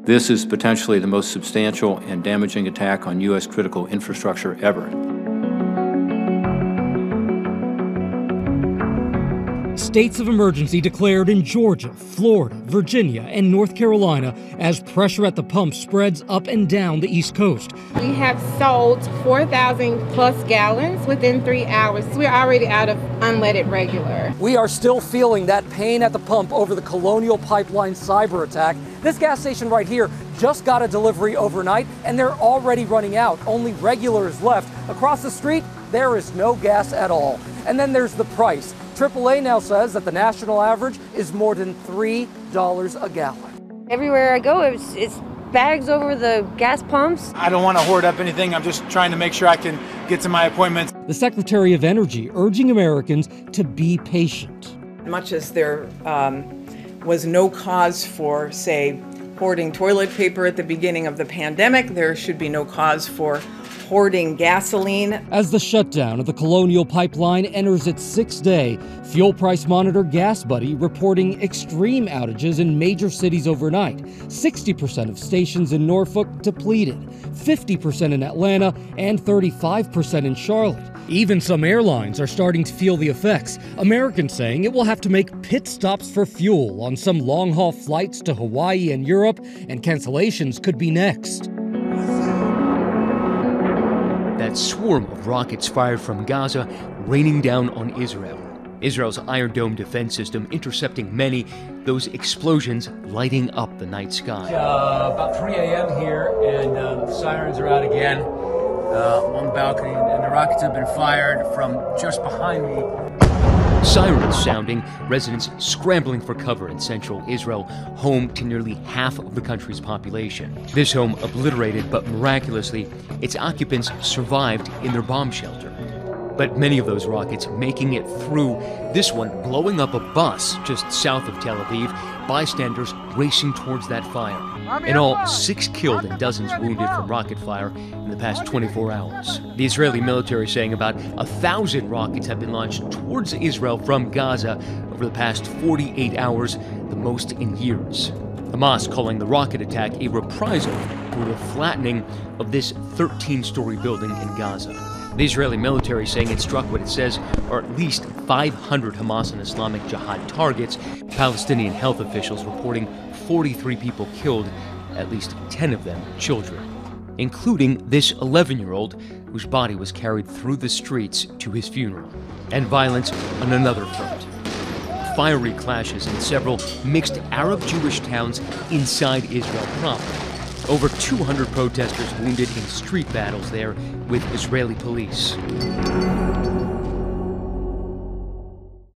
This is potentially the most substantial and damaging attack on U.S. critical infrastructure ever. States of emergency declared in Georgia, Florida, Virginia, and North Carolina as pressure at the pump spreads up and down the East Coast. We have sold 4,000 plus gallons within 3 hours. We're already out of unleaded regular. We are still feeling that pain at the pump over the Colonial Pipeline cyber attack. This gas station right here just got a delivery overnight, and they're already running out. Only regular is left. Across the street, there is no gas at all. And then there's the price. AAA now says that the national average is more than $3 a gallon. Everywhere I go, it's bags over the gas pumps. I don't want to hoard up anything. I'm just trying to make sure I can get to my appointments. The Secretary of Energy urging Americans to be patient. Much as there was no cause for, say, hoarding toilet paper at the beginning of the pandemic, there should be no cause for hoarding gasoline. As the shutdown of the Colonial Pipeline enters its 6th day, fuel price monitor GasBuddy reporting extreme outages in major cities overnight. 60% of stations in Norfolk depleted, 50% in Atlanta, and 35% in Charlotte. Even some airlines are starting to feel the effects. Americans saying it will have to make pit stops for fuel on some long-haul flights to Hawaii and Europe, and cancellations could be next. That swarm of rockets fired from Gaza raining down on Israel. Israel's Iron Dome defense system intercepting many, those explosions lighting up the night sky. About 3 a.m. here, and the sirens are out again on the balcony, and the rockets have been fired from just behind me. Sirens sounding, residents scrambling for cover in central Israel, home to nearly half of the country's population. This home obliterated, but miraculously, its occupants survived in their bomb shelter. But many of those rockets making it through, this one blowing up a bus just south of Tel Aviv, bystanders racing towards that fire. In all, 6 killed and dozens wounded from rocket fire in the past 24 hours. The Israeli military saying about 1,000 rockets have been launched towards Israel from Gaza over the past 48 hours, the most in years. Hamas calling the rocket attack a reprisal for the flattening of this 13-story building in Gaza. The Israeli military saying it struck what it says are at least 500 Hamas and Islamic Jihad targets. Palestinian health officials reporting 43 people killed, at least 10 of them children, including this 11-year-old whose body was carried through the streets to his funeral. And violence on another front. Fiery clashes in several mixed Arab-Jewish towns inside Israel proper. Over 200 protesters wounded in street battles there with Israeli police.